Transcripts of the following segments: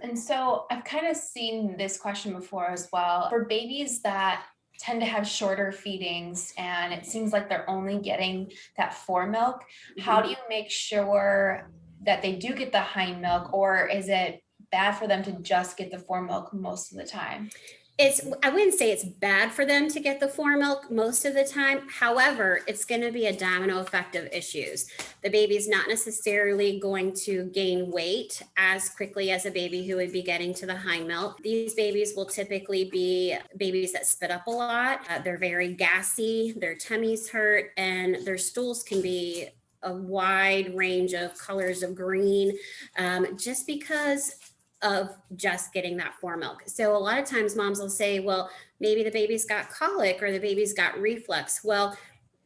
And so I've kind of seen this question before as well. For babies that tend to have shorter feedings and it seems like they're only getting that fore milk, how do Mhm. you make sure that they do get the hind milk, or is it bad for them to just get the fore milk most of the time? I wouldn't say it's bad for them to get the fore milk most of the time. However, it's going to be a domino effect of issues. The baby's not necessarily going to gain weight as quickly as a baby who would be getting to the hind milk. These babies will typically be babies that spit up a lot. They're very gassy, their tummies hurt, and their stools can be a wide range of colors of green, just because of just getting that fore milk. So a lot of times moms will say, well, maybe the baby's got colic or the baby's got reflux. Well,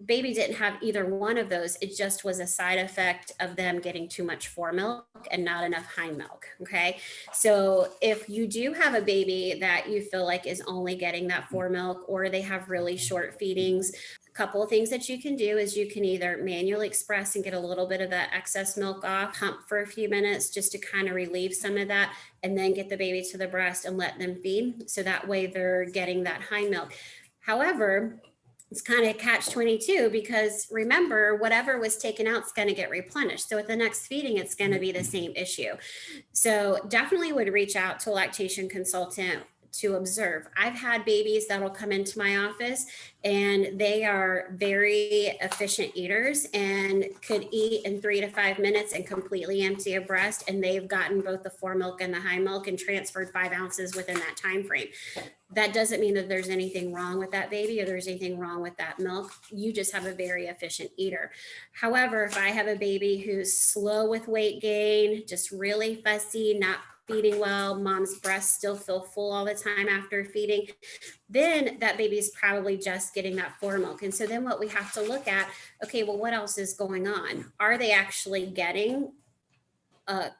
baby didn't have either one of those. It just was a side effect of them getting too much fore milk and not enough hind milk. Okay. So if you do have a baby that you feel like is only getting that fore milk, or they have really short feedings, a couple of things that you can do is you can either manually express and get a little bit of that excess milk off, pump for a few minutes just to kind of relieve some of that, and then get the baby to the breast and let them feed. So that way they're getting that hind milk. However, it's kind of catch 22, because remember, whatever was taken out is going to get replenished. So at the next feeding, it's going to be the same issue. So definitely would reach out to a lactation consultant to observe. I've had babies that'll come into my office and they are very efficient eaters and could eat in 3 to 5 minutes and completely empty a breast, and they've gotten both the fore milk and the high milk and transferred 5 ounces within that time frame. That doesn't mean that there's anything wrong with that baby or there's anything wrong with that milk. You just have a very efficient eater. However, if I have a baby who's slow with weight gain, just really fussy, not feeding well, mom's breasts still feel full all the time after feeding, then that baby is probably just getting that fore milk. And so then what we have to look at, okay, well, what else is going on? Are they actually getting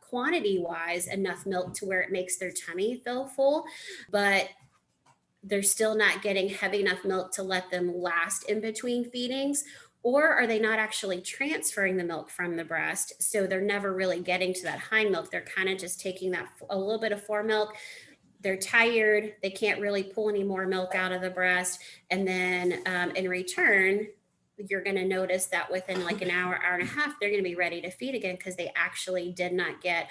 quantity wise enough milk to where it makes their tummy feel full, but they're still not getting heavy enough milk to let them last in between feedings? Or are they not actually transferring the milk from the breast? So they're never really getting to that hind milk. They're kind of just taking that a little bit of fore milk. They're tired. They can't really pull any more milk out of the breast. And then in return, you're going to notice that within like an hour, hour and a half, they're going to be ready to feed again because they actually did not get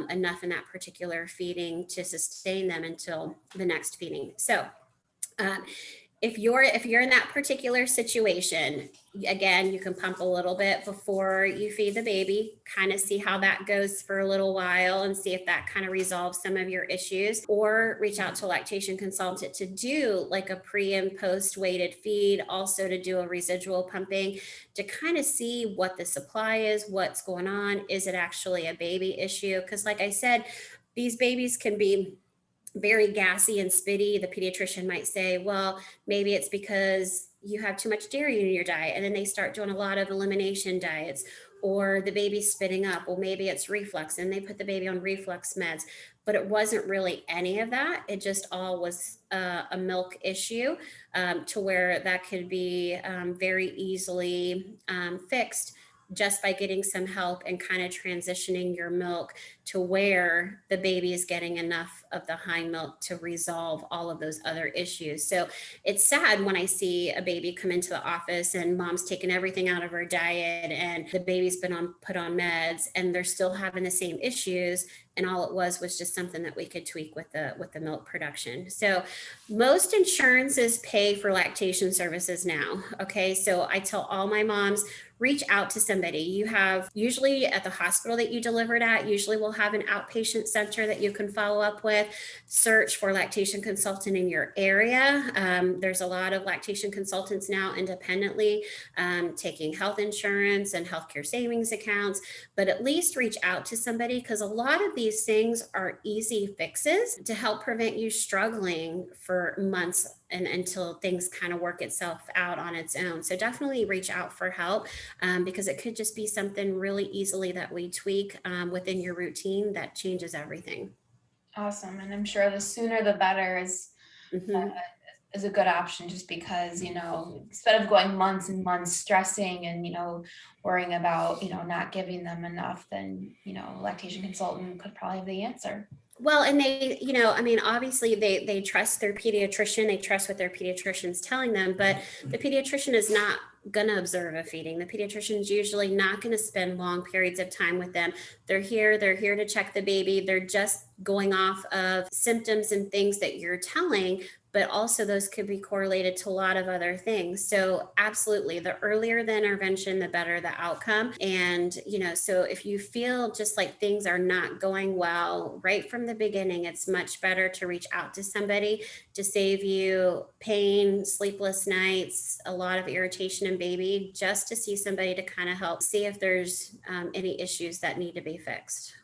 enough in that particular feeding to sustain them until the next feeding. So um, if you're in that particular situation, again, you can pump a little bit before you feed the baby, kind of see how that goes for a little while and see if that kind of resolves some of your issues, or reach out to a lactation consultant to do like a pre and post weighted feed, also to do a residual pumping to kind of see what the supply is, what's going on. Is it actually a baby issue? Because like I said, these babies can be very gassy and spitty. The pediatrician might say, well, maybe it's because you have too much dairy in your diet. And then they start doing a lot of elimination diets, or the baby's spitting up. Well, maybe it's reflux, and they put the baby on reflux meds. But it wasn't really any of that. It just all was a milk issue, to where that could be very easily fixed just by getting some help and kind of transitioning your milk to where the baby is getting enough of the hind milk to resolve all of those other issues. So it's sad when I see a baby come into the office and mom's taken everything out of her diet and the baby's been on put on meds and they're still having the same issues, and all it was just something that we could tweak with the milk production. So most insurances pay for lactation services now. Okay, so I tell all my moms, reach out to somebody. You have usually at the hospital that you delivered at, usually we'll have an outpatient center that you can follow up with. Search for lactation consultant in your area. There's a lot of lactation consultants now independently, taking health insurance and healthcare savings accounts, but at least reach out to somebody, because a lot of these things are easy fixes to help prevent you struggling for months and until things kind of work itself out on its own. So definitely reach out for help, because it could just be something really easily that we tweak within your routine that changes everything. Awesome. And I'm sure the sooner the better Mhm. is a good option, just because, instead of going months and months stressing and, worrying about, not giving them enough, then, lactation consultant could probably have the answer. Well, and they, I mean, obviously they trust their pediatrician, they trust what their pediatrician's telling them, but the pediatrician is not going to observe a feeding. The pediatrician is usually not going to spend long periods of time with them. They're here to check the baby. They're just going off of symptoms and things that you're telling, but also those could be correlated to a lot of other things. So absolutely, the earlier the intervention, the better the outcome. And, so if you feel just like things are not going well right from the beginning, it's much better to reach out to somebody to save you pain, sleepless nights, a lot of irritation in baby, just to see somebody to kind of help see if there's any issues that need to be fixed.